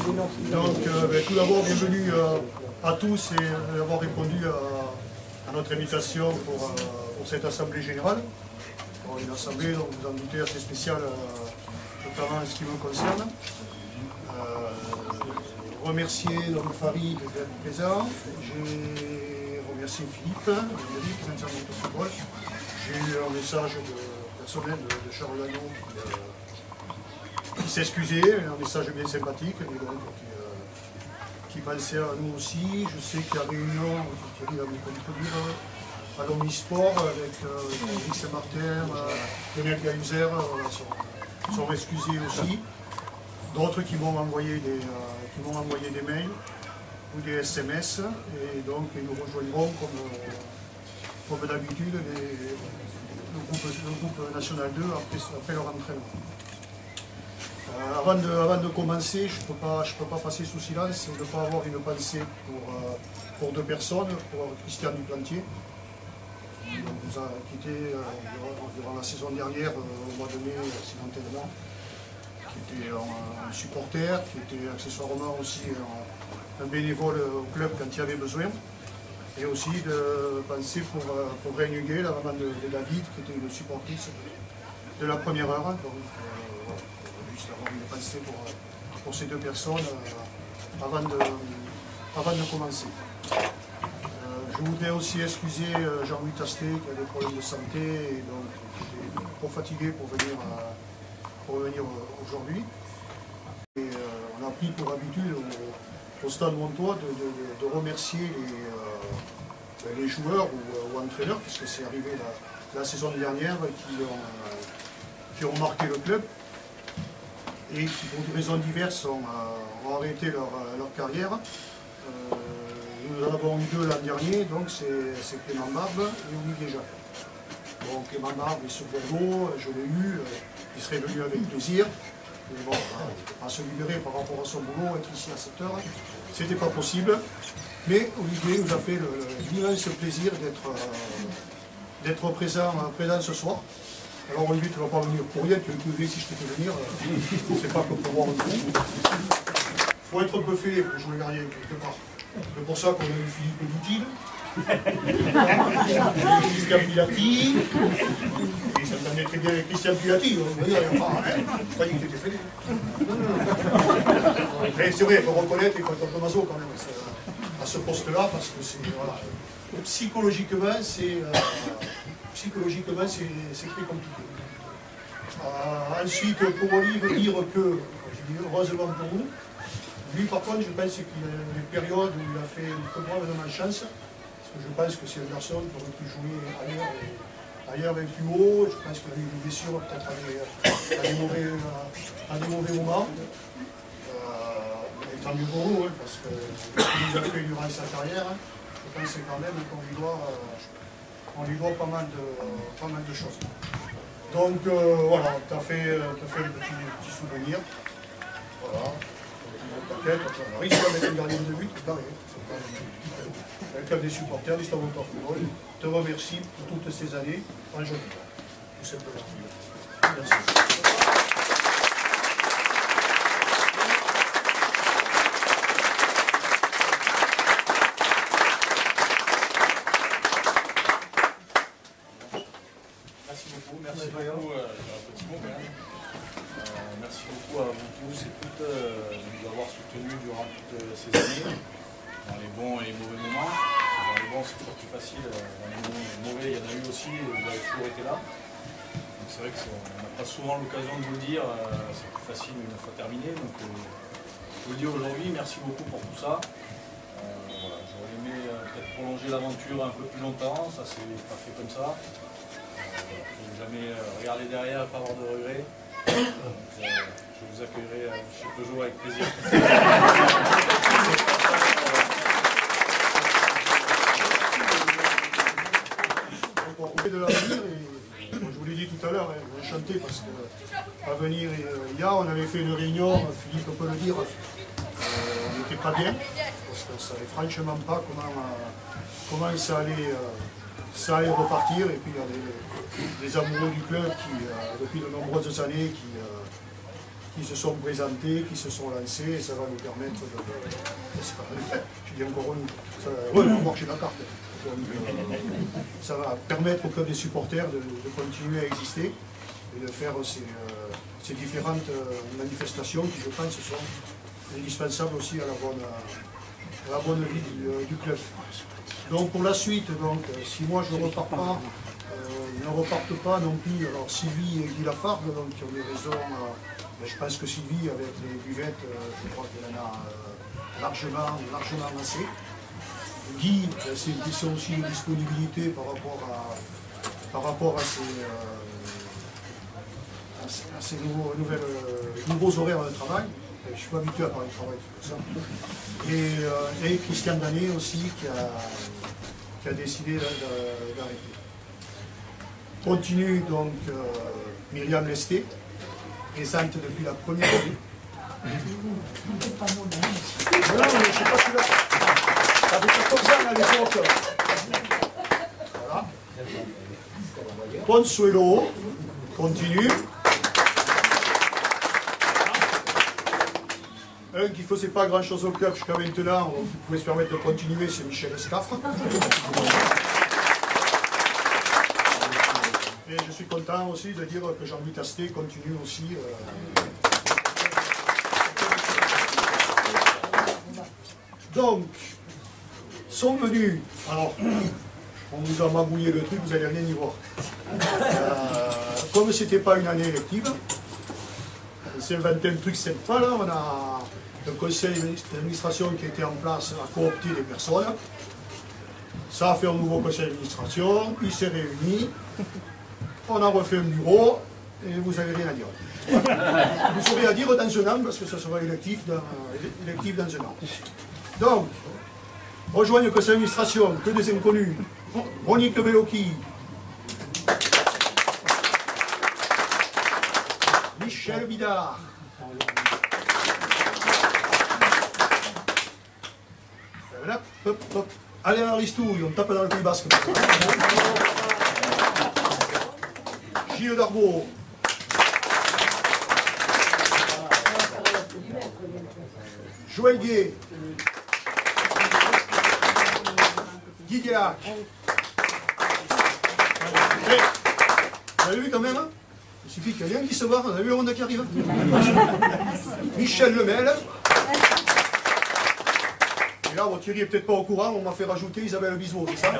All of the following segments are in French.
Donc, tout d'abord, bienvenue à tous et d'avoir répondu à notre invitation pour cette Assemblée Générale. Bon, une assemblée, donc, vous en doutez, assez spéciale, notamment en ce qui me concerne. Remercier donc Farid d'être présent. J'ai remercié Philippe, président de notre football. J'ai eu un message personnel de Charles Lagnon qui s'excusait, un message bien sympathique, mais donc, qui pensait à nous aussi. Je sais qu'il y a réunion, Thierry va me contredire, à l'Omnisport avec Eric Saint-Martin, Lionel Gahuzer, sont excusés aussi. D'autres qui m'ont envoyé des mails ou des SMS, et donc nous rejoindrons comme d'habitude le groupe National 2 après leur entraînement. Avant de commencer, je ne peux pas passer sous silence de ne pas avoir une pensée pour deux personnes, pour Christian Duplantier, qui nous a quittés durant la saison dernière, au mois de mai, accidentellement, qui était un supporter, qui était accessoirement aussi un bénévole au club quand il y avait besoin. Et aussi de penser pour Reine Huguet, la maman de David, qui était une supportrice de la première heure. Donc, juste avoir une pensée pour ces deux personnes avant de commencer. Je voudrais aussi excuser Jean-Louis Tastet qui a des problèmes de santé et donc qui était trop fatigué pour venir aujourd'hui. Et on a pris pour habitude au Stade Montois de remercier les joueurs ou entraîneurs, puisque c'est arrivé la saison dernière, qui ont marqué le club et qui, pour des raisons diverses, ont arrêté leur carrière. Nous en avons eu deux l'an dernier, donc c'est Clément Barbe et Olivier Jacques. Donc Clément Barbe est sur Bordeaux, je l'ai eu, il serait venu avec plaisir. Mais bon, à se libérer par rapport à son boulot, être ici à 7 heures, c'était pas possible. Mais Olivier nous a fait l'immense plaisir d'être présent ce soir. Alors Olivier, tu ne vas pas venir pour rien, tu es lever si je te fais venir, c'est pas que pour voir un coup. Il faut être un peu fêlé pour jouer gardien quelque part. C'est pour ça qu'on a eu Philippe Boutine, Christian Pilati, et ça s'entendait très bien avec Christian Pilati, on va dire, il n'y a pas, hein. Je croyais que tu étais fêlé. Mais c'est vrai, il faut reconnaître, il faut être un peu maso quand même à ce poste-là, parce que c'est, voilà, psychologiquement, c'est très compliqué. Ensuite, pour Olivier, dire que, je dis heureusement pour nous, lui par contre, je pense qu'il y a des périodes où il a fait une peu moins de malchance, parce que je pense que c'est une personne qui aurait pu jouer ailleurs avec plus haut. Je pense qu'il a eu des blessures peut-être à des mauvais moments. Et tant mieux pour nous, hein, parce que ce qu'il nous a fait durant sa carrière, hein, je pense quand même qu'on lui doit pas mal de choses. Donc voilà, tu as fait le petit souvenir. Voilà. On risque avec un gardien de but, c'est pareil. Le club des supporters du Stade Montois Football te remercie pour toutes ces années en jeu. Tout simplement. Merci. Merci beaucoup, un petit mot quand même. Merci beaucoup à vous tous et toutes de nous avoir soutenus durant toutes ces années, dans les bons et les mauvais moments. Dans les bons, c'est toujours plus facile, dans les mauvais, il y en a eu aussi, et vous avez toujours été là. Donc c'est vrai qu'on n'a pas souvent l'occasion de vous le dire, c'est plus facile une fois terminé. Donc je vous le dis aujourd'hui, merci beaucoup pour tout ça. Voilà, j'aurais aimé peut-être prolonger l'aventure un peu plus longtemps, ça s'est pas fait comme ça. Je n'ai jamais regardé derrière et pas avoir de regrets. Je vous accueillerai chez Peugeot avec plaisir. De l'avenir, et je vous l'ai dit tout à l'heure, hein, enchanté parce qu'à venir, on avait fait une réunion, Philippe peut le dire, on n'était pas bien, parce qu'on ne savait franchement pas comment ça allait repartir, et puis il y a des amoureux du club qui, depuis de nombreuses années, qui se sont présentés, qui se sont lancés, et ça va nous permettre de... Je dis encore moi j'ai la carte. Donc, ça va permettre au club des supporters de continuer à exister et de faire ces différentes manifestations qui, je pense, sont indispensables aussi à la bonne vie du club. Donc pour la suite, si moi je ne repars pas, ne repartent pas non plus, alors Sylvie et Guy Lafargue, donc, qui ont des raisons, je pense que Sylvie, avec les buvettes, je crois qu'elle en a largement assez. Guy, c'est une question aussi de disponibilité par rapport à ces nouveaux horaires de travail. Je suis pas habitué à parler de travail, c'est ça. Et Christian Danet aussi, qui a décidé d'arrêter. Continue donc Myriam Lesté, présente depuis la première année. Non, mais je ne sais pas si là. Ça fait 14 ans à l'époque. Voilà. Consuelo continue. Un qui ne faisait pas grand chose au club jusqu'à maintenant, qui pouvait se permettre de continuer, c'est Michel Escafre. Et je suis content aussi de dire que Jean-Louis Tastet continue aussi. Donc, sont venus, alors, on vous a magouillé le truc, vous n'allez rien y voir. Comme ce n'était pas une année élective, c'est inventé un truc sympa là, on a le conseil d'administration qui était en place à coopter des personnes. Ça a fait un nouveau conseil d'administration, il s'est réuni, on a refait un bureau et vous n'avez rien à dire. Vous aurez à dire dans un an parce que ça sera électif dans un an. Donc, rejoignent le conseil d'administration que des inconnus. Monique Bellocchi, Michel Bidard, voilà, hop, hop. Alain Aristouille, on tape dans le Pays Basque. Gilles Darbeau, Joël Gué, Guy Guélac. Vous avez vu quand même, hein? Il suffit qu'il y ait un qui se barre, vous avez vu le monde qui arrive? Michel Lemel. Et là, Thierry n'est peut-être pas au courant, on m'a fait rajouter Isabelle Bisot, c'est ça?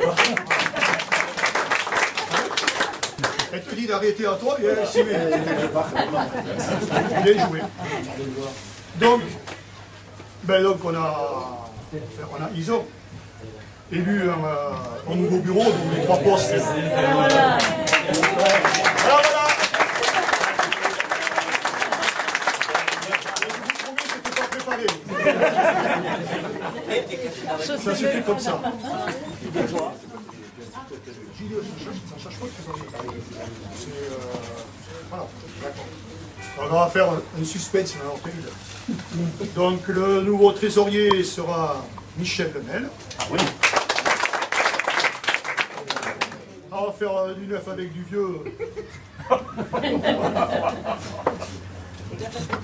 Elle te dit d'arrêter à toi et elle est estimée. Bien joué. Donc, ils ont élu un nouveau bureau, donc les 3 postes. Voilà. Ça se fait comme ça. Ça cherche pas de voilà, d'accord. On va faire un suspense alors terrible. Donc le nouveau trésorier sera Michel Lemel. Ah oui. On va faire du neuf avec du vieux.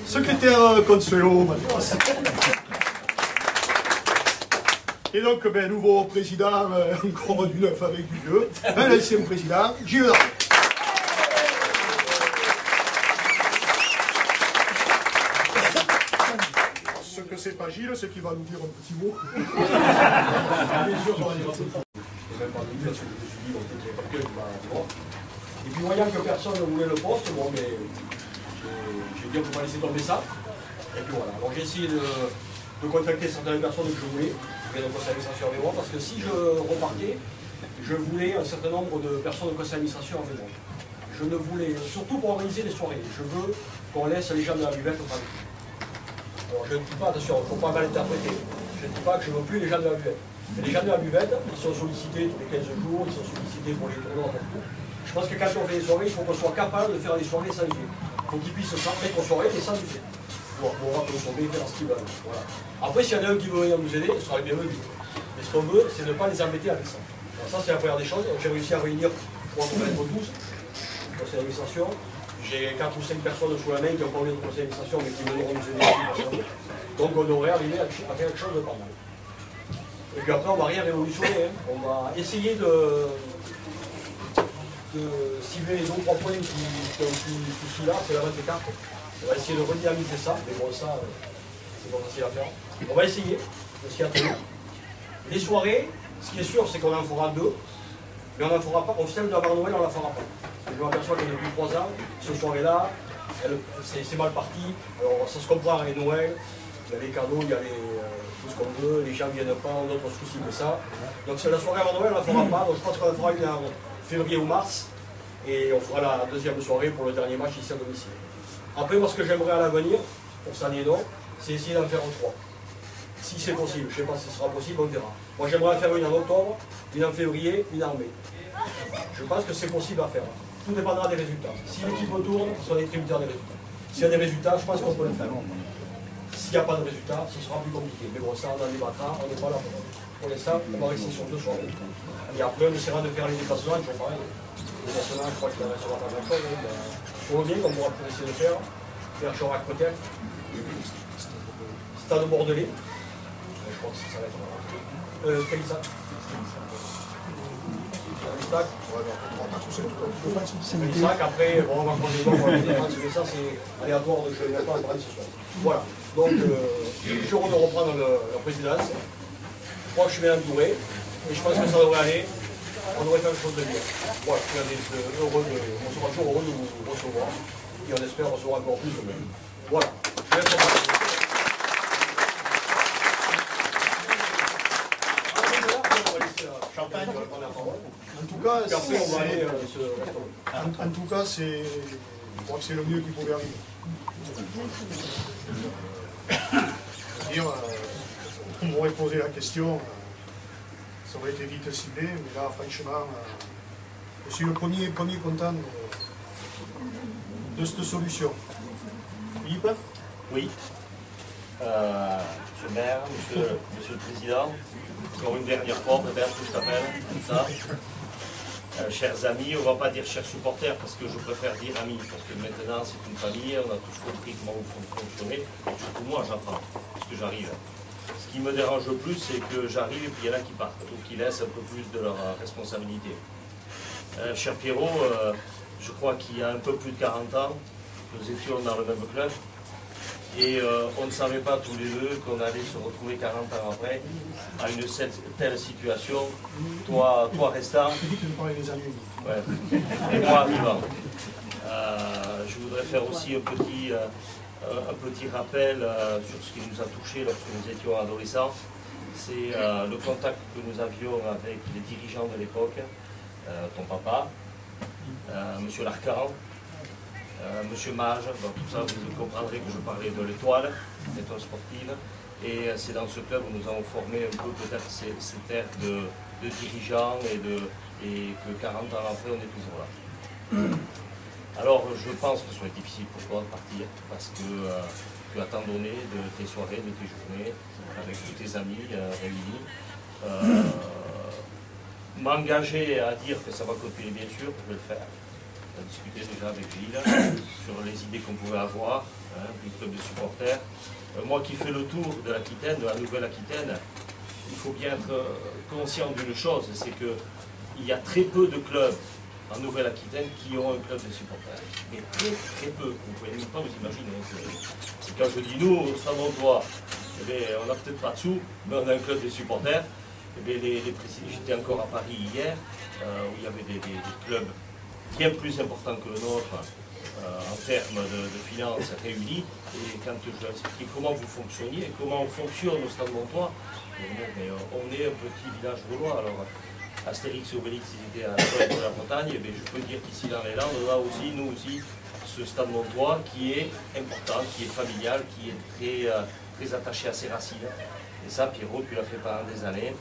Secrétaire Consuelo, Mathias. Et donc, nouveau président, encore du neuf avec du vieux. L'ancien président, Gilles Darbeau. Ce que c'est pas Gilles, c'est qu'il va nous dire un petit mot. Et puis voyant que personne ne voulait le poste, bon, mais j'ai dit on ne peut pas laisser tomber ça. Et puis voilà. Alors j'ai essayé de contacter certaines personnes que je voulais, qui viennent au conseil d'administration avec moi, parce que si je repartais, je voulais un certain nombre de personnes au conseil d'administration avec moi. Je ne voulais, surtout pour organiser les soirées, je veux qu'on laisse les gens de la buvette au travail. Alors je ne dis pas, attention, il ne faut pas mal interpréter, je ne dis pas que je ne veux plus les gens de la buvette. Mais les gens de la buvette, ils sont sollicités tous les 15 jours, ils sont sollicités pour les tournois, pour tout. Je pense que quand on fait des soirées, il faut qu'on soit capable de faire des soirées sans user. Il faut qu'ils puissent s'entrer aux soirées, mais sans user. Bon, on va consommer, faire ce qu'ils veulent. Voilà. Après, s'il y en a un qui veut venir nous aider, ce sera le bienvenu. Mais ce qu'on veut, c'est ne pas les embêter avec ça. Alors ça, c'est la première des choses. J'ai réussi à réunir, pour en mettre tous, conseil d'administration, j'ai 4 ou 5 personnes sous la main qui n'ont pas envie de conseil d'administration mais qui me diront que j'ai. Donc on devrait arriver à faire quelque chose de pas mal. Et puis après on ne va rien révolutionner, hein. On va essayer de cibler les 2 ou 3 points qui ont souci là, c'est la vente des cartes. On va essayer de redynamiser ça, mais bon ça c'est pas facile à faire. On va essayer de s'y atteler. Les soirées, ce qui est sûr c'est qu'on en fera 2, mais on n'en fera pas, officiellement de la Noël on ne la fera pas. Je m'aperçois que depuis 3 ans, ce soirée-là, c'est mal parti. Alors ça se comprend avec Noël, il y a les cadeaux, il y a tout ce qu'on veut, les gens ne viennent pas, on a d'autres soucis que ça. Donc c'est la soirée avant Noël, on ne la fera pas, donc je pense qu'on en fera une en février ou mars, et on fera la 2e soirée pour le dernier match ici à domicile. Après, moi ce que j'aimerais à l'avenir, pour cette année non, c'est essayer d'en faire 3. Si c'est possible, je ne sais pas si ce sera possible, on verra. Moi j'aimerais en faire une en octobre, une en février, une en mai. Je pense que c'est possible à faire. Tout dépendra des résultats. Si l'équipe tourne, ce sera les tributaires des résultats. S'il y a des résultats, je pense qu'on peut le faire. S'il n'y a pas de résultats, ce sera plus compliqué. Mais bon, ça, on en débattra, on n'est pas là pour l'instant, on va rester sur 2 soirées. Et après, on essaiera de faire les déplacements, toujours pareil. Les déplacements, je crois qu'il ne restera pas grand-chose. Pour le bien qu'on pourra essayer de faire Chorac peut-être. Stade Bordelais. Je crois que ça va être. Calissac. Calissac, après, bon, on va prendre les noms, on va les défendre, mais ça c'est aléatoire, donc je ne vais pas en parler ce soir. Voilà, donc je suis heureux de reprendre la présidence. Je crois que je suis bien entouré, et je pense que ça devrait aller. On devrait faire quelque chose de bien. Voilà, on sera toujours heureux de vous recevoir, et on espère recevoir encore plus demain. Voilà, je vais être Champagne. En tout cas, je crois que c'est le mieux qui pouvait arriver. On m'aurait posé la question, ça aurait été vite ciblé, mais là, franchement, je suis le premier content de cette solution. Philippe ? Oui. Monsieur le maire, monsieur le président, encore une dernière fois, Robert, que je t'appelle, comme ça. Chers amis, on ne va pas dire chers supporters, parce que je préfère dire amis, parce que maintenant c'est une famille, on a tous compris comment vous fonctionnez, surtout moi j'apprends, parce que j'arrive. Ce qui me dérange le plus, c'est que j'arrive et puis il y en a qui partent, donc qui laissent un peu plus de leur responsabilité. Cher Pierrot, je crois qu'il y a un peu plus de 40 ans, nous étions dans le même club, et on ne savait pas tous les deux qu'on allait se retrouver 40 ans après à une telle situation, toi restant, ouais, et moi arrivant. Je voudrais faire aussi un petit rappel sur ce qui nous a touchés lorsque nous étions adolescents. C'est le contact que nous avions avec les dirigeants de l'époque, ton papa, monsieur Larcan, monsieur Mage, donc tout ça vous comprendrez que je parlais de l'étoile sportive, et c'est dans ce club où nous avons formé un peu peut-être cette ère de dirigeants et que 40 ans après on est toujours là. Alors je pense que ce soit difficile pour toi de partir parce que tu as tant donné de tes soirées, de tes journées, avec tous tes amis réunis. M'engager à dire que ça va continuer, bien sûr, je vais le faire. On a discuté déjà avec Gilles sur les idées qu'on pouvait avoir, du club de supporters. Moi qui fais le tour de l'Aquitaine, de la Nouvelle-Aquitaine, il faut bien être conscient d'une chose, c'est qu'il y a très peu de clubs en Nouvelle-Aquitaine qui ont un club de supporters. Mais très peu, vous ne pouvez même pas vous imaginer. Et quand je dis nous, au Stade Montois, on n'a peut-être pas de sous, mais on a un club de supporters. J'étais encore à Paris hier, où il y avait des clubs bien plus importants que le nôtre en termes de finances réunies. Et quand je leur expliquais comment vous fonctionniez, comment on fonctionne au Stade Montois, on est un petit village gaulois. Alors, Astérix et Obélix, ils étaient à la de la Bretagne, et je peux dire qu'ici dans les Landes, on a aussi, nous aussi, ce Stade Montois qui est important, qui est familial, qui est très attaché à ses racines. Et ça, Pierrot, tu l'as fait pendant des années.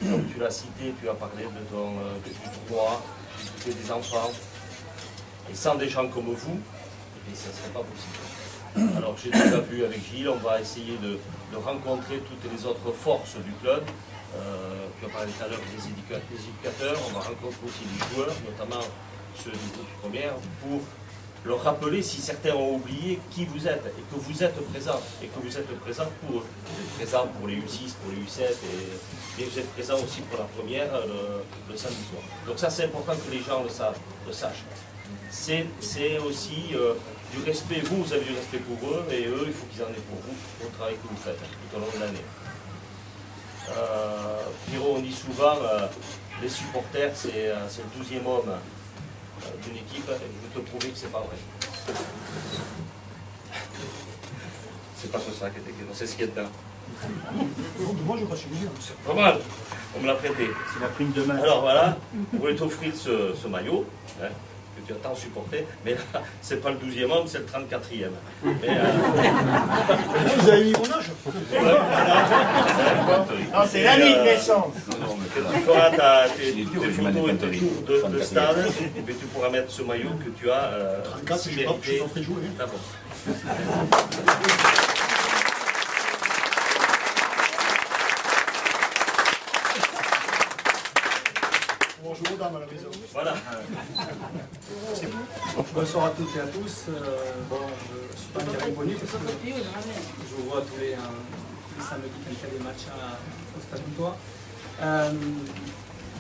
Comme tu l'as cité, tu as parlé du tournoi, des enfants. Et sans des gens comme vous, ça ne serait pas possible. Alors j'ai déjà vu avec Gilles, on va essayer de rencontrer toutes les autres forces du club. Tu as parlé tout à l'heure des éducateurs, on va rencontrer aussi les joueurs, notamment ceux des équipes premières, pour leur rappeler, si certains ont oublié, qui vous êtes, et que vous êtes présents, pour eux. Vous êtes présents pour les U6, pour les U7, et vous êtes présents aussi pour la première le samedi soir. Donc ça, c'est important que les gens le sachent. C'est aussi du respect, vous avez du respect pour eux, et eux, il faut qu'ils en aient pour vous, pour le travail que vous faites tout au long de l'année. Pierrot, on dit souvent, les supporters, c'est le 12e homme d'une équipe, et je vais te prouver que c'est pas vrai. C'est pas ça qui est écrit, c'est ce qui est dedans. Moi, je passe bien. C'est pas mal, on me l'a prêté. C'est la prime de main. Alors voilà, on voulait t'offrir ce maillot, hein, que tu as tant supporté, mais là, c'est pas le 12e homme, c'est le 34e. Mais, vous avez mis mon âge? Non, c'est l'année de naissance. Tu feras tes photos et tes tours de stade, et puis tu pourras mettre ce maillot que tu as 34, je suis en train de jouer. D'accord. Bonjour aux dames à la maison. Voilà. Bonsoir à toutes et à tous. Bon, je ne suis pas bien connu parce que je vous vois tous les samedis quand il y a des matchs au Stade Boutois.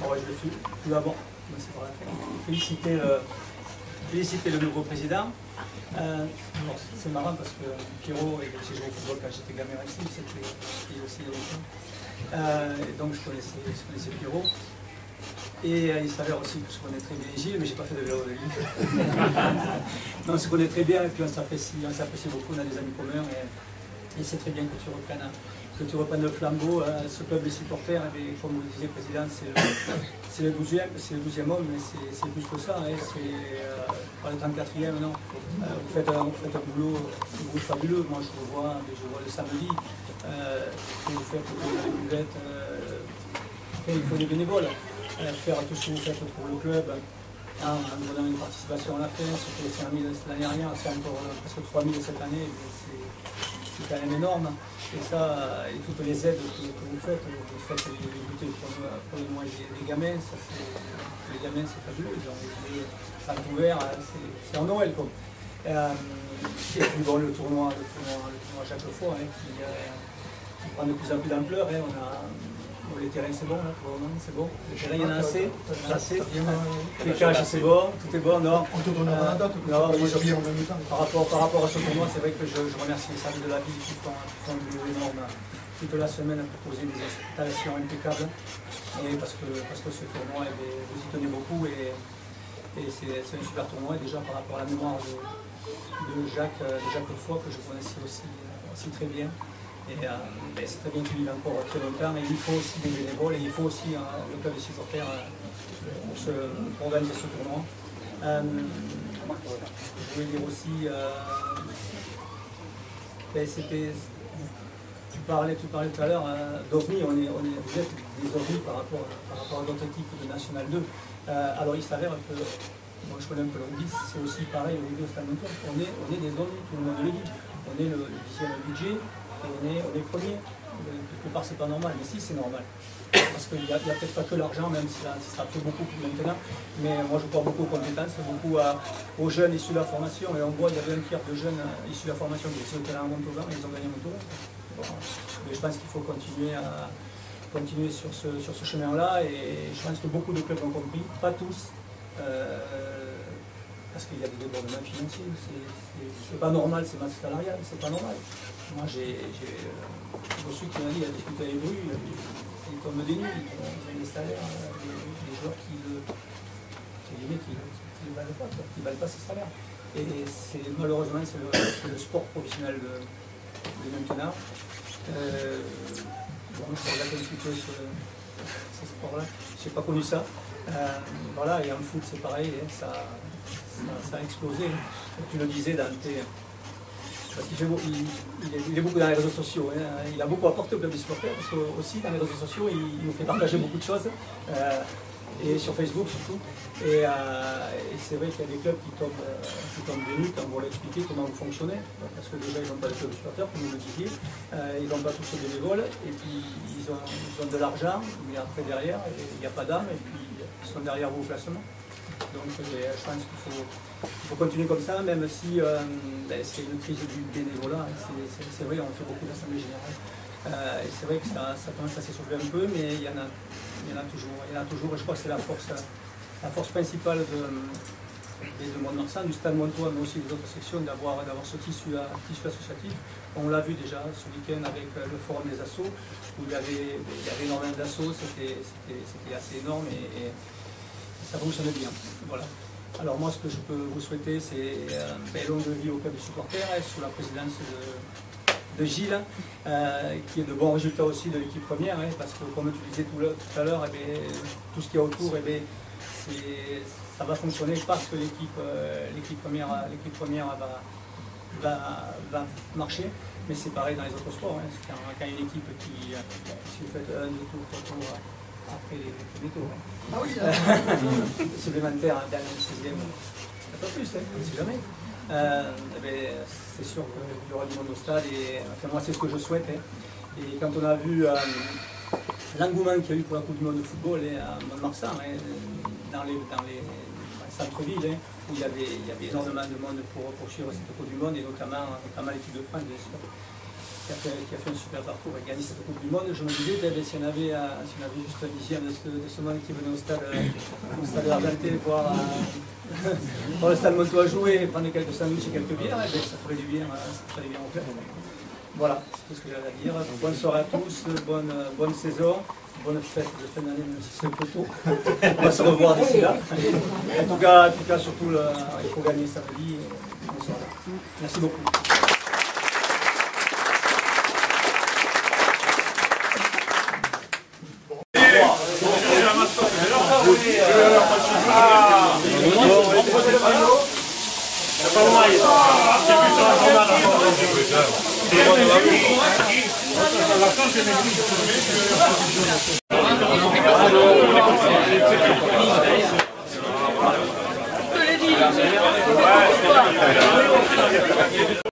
Bon, je vais tout d'abord commencer par la fin. Féliciter le nouveau président. Bon, c'est marrant parce que Pierrot, et j'ai joué au football quand j'étais gamin ici, c'était aussi longtemps. Et donc je connaissais Pierrot. Et il s'avère aussi que je connais très bien Gilles, mais je n'ai pas fait de vélo de lui. Non, on se connaît très bien et puis on s'apprécie beaucoup, on a des amis communs et c'est très bien que tu reprennes le flambeau. Ce club de supporters, et comme vous le disiez, Président, c'est le 12e homme, mais c'est plus que ça. Hein, c'est pas le 34e, non. Vous faites un boulot fabuleux. Moi, je vous vois le samedi. Vous faites les boulettes. Il faut des bénévoles. Faire tout ce que vous faites pour le club, en donnant une participation à la fin, c'était 5 000 l'année dernière, c'est encore presque 3 000 cette année, c'est quand même énorme. Et ça, et toutes les aides que vous faites des goûters pour les moyens des gamins, les gamins c'est fabuleux, ils ont les salles ouvertes, c'est en Noël quoi. Et puis bon, le tournoi à chaque fois, hein, qui prend de plus en plus d'ampleur, hein, les terrains c'est bon, là, pour le moment, c'est bon. Les terrains, il y en a assez. Les cages, c'est bon, tout est bon. Non. On te donnera la date, non, les habiller en même temps. Par rapport à ce tournoi, c'est vrai que je remercie les services de la ville qui font un boulot énorme toute la semaine à proposer des installations impeccables. Et parce que ce tournoi, vous y tenez beaucoup et c'est un super tournoi. Et déjà par rapport à la mémoire de Jacques Foy, que je connaissais aussi très bien. Et c'est très bien qu'il vive encore très longtemps, et il faut aussi des bénévoles, et il faut aussi le club des supporters pour organiser ce tournoi. Je voulais dire aussi, tu parlais tout à l'heure d'OVNI, vous êtes des OVNI par rapport à d'autres équipes de National 2. Alors il s'avère que, moi je connais un peu le rugby, c'est aussi pareil au rugby au Stade Boutois, on est des OVNI, tout le monde le dit, on est le 10e budget. Et on est premier. Quelque part, c'est pas normal, mais si, c'est normal. Parce qu'il n'y a peut-être pas que l'argent, même si ça fait beaucoup maintenant. Mais moi, je crois beaucoup aux compétences, beaucoup aux jeunes issus de la formation. Et on voit, il y avait un tiers de jeunes issus de la formation qui étaient à Montauban, et ils ont gagné Montauban. Bon, mais je pense qu'il faut continuer sur ce chemin-là. Et je pense que beaucoup de clubs ont compris, pas tous. Parce qu'il y a des débordements financiers, c'est pas normal, c'est masse salariale, c'est pas normal. Moi j'ai reçu qui m'a dit, il a discuté avec Bru, ils tombent des nuits, ils ont des salaires, des joueurs qui ne valent pas ces salaires. Et malheureusement c'est le sport professionnel de maintenant. Bon, je regarde un petit peu ce sport-là, je n'ai pas connu ça. Voilà, et en foot c'est pareil, hein, ça a explosé. Comme tu le disais dans tes... Parce qu'il est beaucoup dans les réseaux sociaux. Hein. Il a beaucoup apporté au club des supporters parce que aussi dans les réseaux sociaux, il nous fait partager beaucoup de choses. Et sur Facebook surtout. Et c'est vrai qu'il y a des clubs qui tombent des nues quand vous leur expliquez comment vous fonctionnez. Parce que déjà, ils n'ont pas de club de supporters, comme vous le disiez. Ils n'ont pas tous les bénévoles. Et puis, ils ont de l'argent. Mais après, derrière, il n'y a pas d'âme. Et puis, ils sont derrière vous au classement. Donc je pense qu'il faut continuer comme ça, même si c'est une crise du bénévolat. C'est vrai, on fait beaucoup d'assemblées générales. Et c'est vrai que ça commence à s'essouffler un peu, mais il y en a toujours. Et je crois que c'est la force principale de Mont-de-Marsan, du Stade Montois, mais aussi des autres sections, d'avoir ce tissu associatif. On l'a vu déjà ce week-end avec le forum des assos, où il y avait énormément d'assos, c'était assez énorme et ça fonctionnait bien. Voilà. Alors moi, ce que je peux vous souhaiter, c'est longue vie au club des supporters, sous la présidence de Gilles, qui est de bons résultats aussi de l'équipe première, parce que comme tu disais tout à l'heure, tout ce qu'il y a autour, ça va fonctionner parce que l'équipe première va marcher, mais c'est pareil dans les autres sports. Quand il y a une équipe si vous faites 1, 2 tours, après les premiers tours. Ah oui, supplémentaire, dernier, 16e, pas plus, on ne sait jamais. C'est sûr qu'il y aura du monde au stade, et enfin, moi c'est ce que je souhaite. Et quand on a vu l'engouement qu'il y a eu pour la Coupe du Monde de football à Mont-de-Marsan, dans les centre-ville, où il y avait énormément de monde pour suivre cette Coupe du Monde, et notamment l'équipe de France, bien sûr, qui a fait un super parcours et gagné cette Coupe du Monde. Je me disais, si on avait juste un dixième de ce monde qui venait au stade Argenté voir le stade Montois jouer, prendre quelques sandwichs et quelques bières, ça ferait du bien au club. Voilà, c'est tout ce que j'avais à dire. Bonne soirée à tous, bonne saison, bonne fête de fin d'année, même si c'est un peu tôt. On va se revoir d'ici là. En tout cas, surtout, il faut gagner samedi. Bonsoir. Merci beaucoup. Je te l'ai dit.